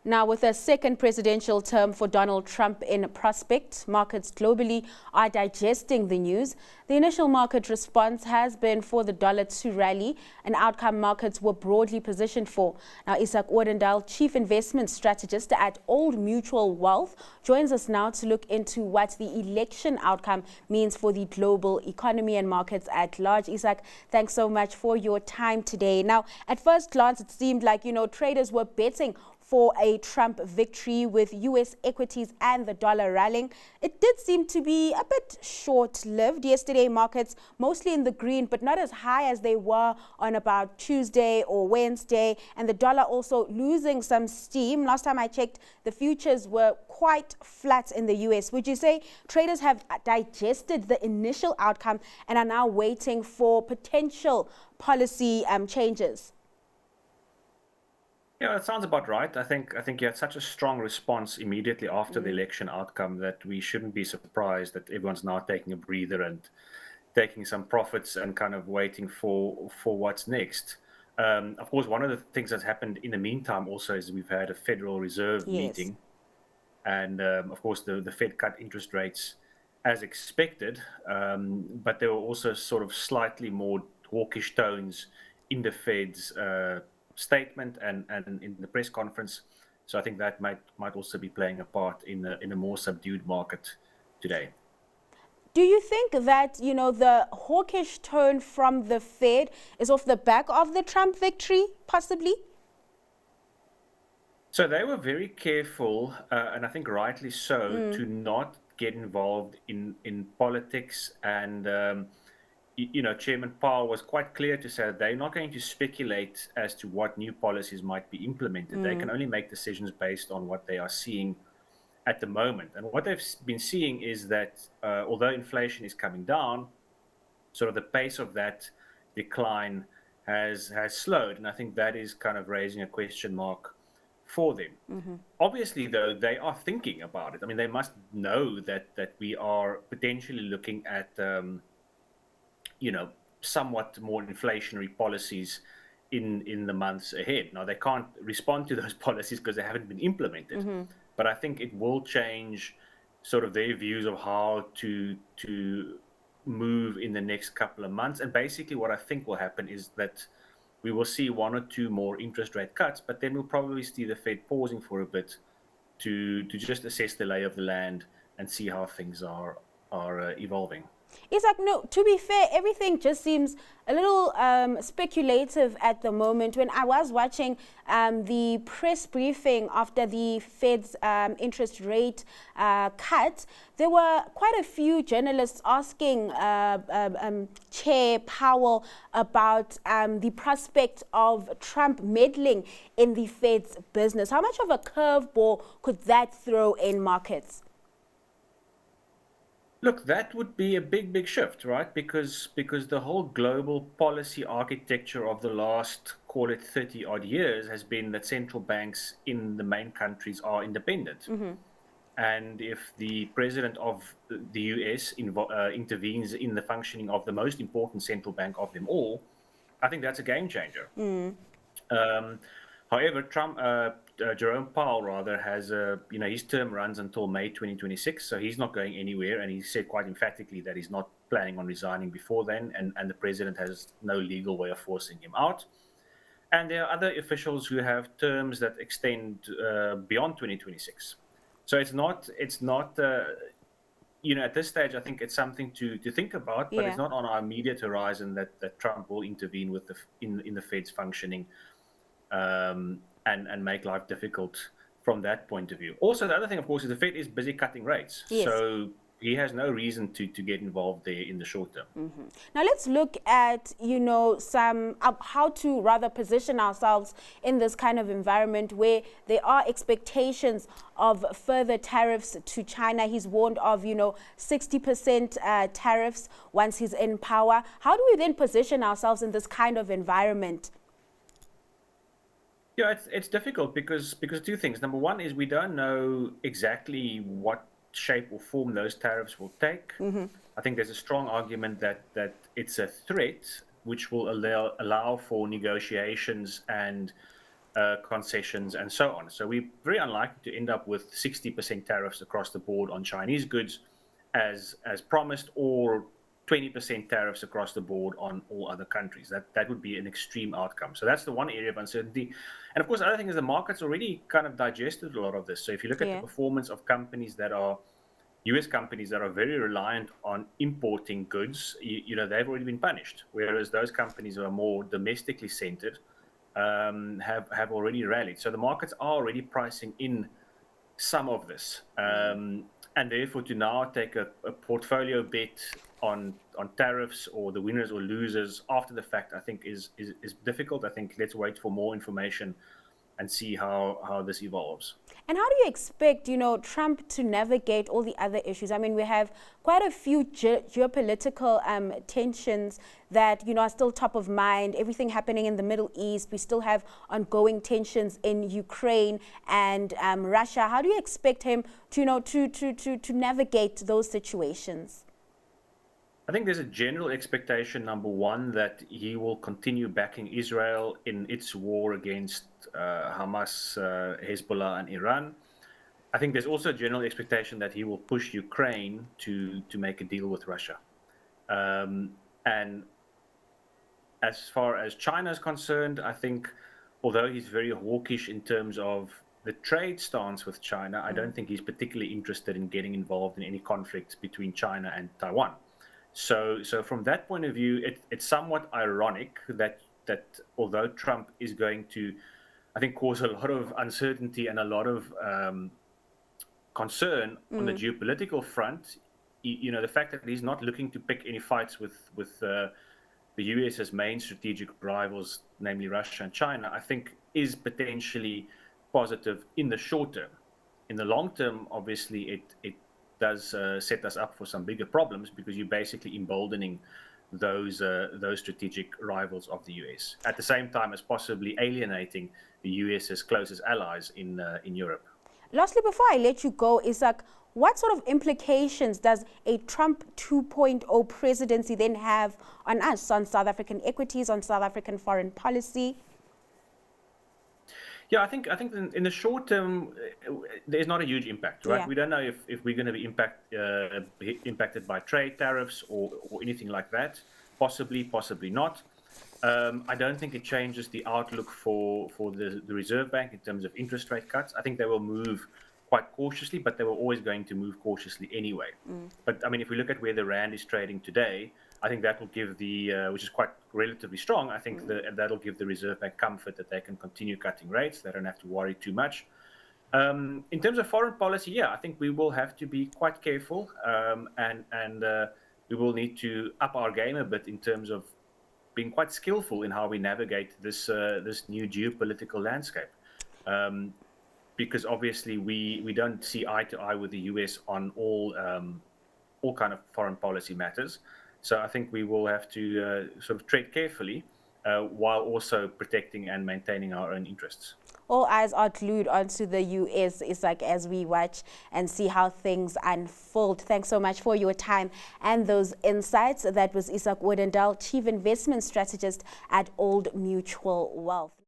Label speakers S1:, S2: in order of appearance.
S1: Now, with a second presidential term for Donald Trump in prospect, markets globally are digesting the news. The initial market response has been for the dollar to rally, an outcome markets were broadly positioned for. Now, Izak Odendaal, Chief Investment Strategist at Old Mutual Wealth, joins us now to look into what the election outcome means for the global economy and markets at large. Izak, thanks so much for your time today. Now, at first glance, it seemed like, traders were betting for a Trump victory with U.S. equities and the dollar rallying. It did seem to be a bit short-lived. Yesterday, markets mostly in the green, but not as high as they were on about Tuesday or Wednesday, and the dollar also losing some steam. Last time I checked, the futures were quite flat in the U.S. Would you say traders have digested the initial outcome and are now waiting for potential policy changes?
S2: Yeah, that sounds about right. I think you had such a strong response immediately after the election outcome that we shouldn't be surprised that everyone's now taking a breather and taking some profits and kind of waiting for what's next. Of course, one of the things that's happened in the meantime also is we've had a Federal Reserve meeting, and of course the Fed cut interest rates as expected, but there were also sort of slightly more hawkish tones in the Fed's statement and in the press conference. So I think that might also be playing a part in a more subdued market today.
S1: Do you think that, the hawkish tone from the Fed is off the back of the Trump victory, possibly?
S2: So they were very careful, and I think rightly so, to not get involved in politics. And Chairman Powell was quite clear to say that they're not going to speculate as to what new policies might be implemented. They can only make decisions based on what they are seeing at the moment. And what they've been seeing is that although inflation is coming down, sort of the pace of that decline has slowed. And I think that is kind of raising a question mark for them. Obviously, though, they are thinking about it. I mean, they must know that we are potentially looking at somewhat more inflationary policies in the months ahead. Now, they can't respond to those policies because they haven't been implemented. But I think it will change sort of their views of how to move in the next couple of months. And basically what I think will happen is that we will see one or two more interest rate cuts, but then we'll probably see the Fed pausing for a bit to just assess the lay of the land and see how things are evolving.
S1: Izak, no, to be fair, everything just seems a little speculative at the moment. When I was watching the press briefing after the Fed's interest rate cut, there were quite a few journalists asking Chair Powell about the prospect of Trump meddling in the Fed's business. How much of a curveball could that throw in markets?
S2: Look, that would be a big shift, right? Because the whole global policy architecture of the last, call it 30 odd years, has been that central banks in the main countries are independent. And if the president of the US intervenes in the functioning of the most important central bank of them all, I think that's a game changer. However, Jerome Powell rather has his term runs until May 2026, so he's not going anywhere, and he said quite emphatically that he's not planning on resigning before then, and the president has no legal way of forcing him out. And there are other officials who have terms that extend beyond 2026. So it's not at this stage, I think it's something to think about, but it's not on our immediate horizon that Trump will intervene with in the Fed's functioning. And make life difficult from that point of view. Also, the other thing, of course, is the Fed is busy cutting rates. So he has no reason to get involved there in the short term.
S1: Now let's look at, how to rather position ourselves in this kind of environment where there are expectations of further tariffs to China. He's warned of, 60% tariffs once he's in power. How do we then position ourselves in this kind of environment?
S2: Yeah, it's difficult because two things. Number one is we don't know exactly what shape or form those tariffs will take. I think there's a strong argument that it's a threat which will allow for negotiations and concessions, and so on. So we're very unlikely to end up with 60% tariffs across the board on Chinese goods, as promised, or 20% tariffs across the board on all other countries. That would be an extreme outcome. So that's the one area of uncertainty. And of course, the other thing is the market's already kind of digested a lot of this. So if you look at the performance of companies that are US companies that are very reliant on importing goods, they've already been punished. Whereas those companies who are more domestically centered have already rallied. So the markets are already pricing in some of this. And therefore, to now take a portfolio bet on tariffs or the winners or losers after the fact, I think is difficult. I think let's wait for more information and see how this evolves.
S1: And how do you expect, Trump to navigate all the other issues? I mean, we have quite a few geopolitical tensions that, are still top of mind. Everything happening in the Middle East. We still have ongoing tensions in Ukraine and Russia. How do you expect him to navigate those situations?
S2: I think there's a general expectation, number one, that he will continue backing Israel in its war against Hamas, Hezbollah, and Iran. I think there's also a general expectation that he will push Ukraine to make a deal with Russia. And as far as China is concerned, I think, although he's very hawkish in terms of the trade stance with China, I don't think he's particularly interested in getting involved in any conflicts between China and Taiwan. So from that point of view, it's somewhat ironic that although Trump is going to, I think, cause a lot of uncertainty and a lot of concern on the geopolitical front, the fact that he's not looking to pick any fights with the US's main strategic rivals, namely Russia and China, I think is potentially positive in the short term. In the long term, obviously, it does set us up for some bigger problems, because you're basically emboldening those strategic rivals of the US at the same time as possibly alienating the US's closest allies in Europe.
S1: Lastly, before I let you go, Izak, what sort of implications does a Trump 2.0 presidency then have on us, on South African equities, on South African foreign policy?
S2: Yeah, I think in the short term, there's not a huge impact, right?
S1: Yeah.
S2: We don't know if we're going to be impacted by trade tariffs or anything like that. Possibly not. I don't think it changes the outlook for the Reserve Bank in terms of interest rate cuts. I think they will move quite cautiously, but they were always going to move cautiously anyway. But I mean, if we look at where the rand is trading today, I think that will give which is quite relatively strong, I think that'll give the Reserve Bank comfort that they can continue cutting rates. They don't have to worry too much. In terms of foreign policy, yeah, I think we will have to be quite careful, and we will need to up our game a bit in terms of being quite skillful in how we navigate this new geopolitical landscape. Because obviously we don't see eye to eye with the US on all kind of foreign policy matters. So I think we will have to sort of tread carefully while also protecting and maintaining our own interests.
S1: All eyes are glued onto the US, Izak, as we watch and see how things unfold. Thanks so much for your time and those insights. That was Izak Odendaal, Chief Investment Strategist at Old Mutual Wealth.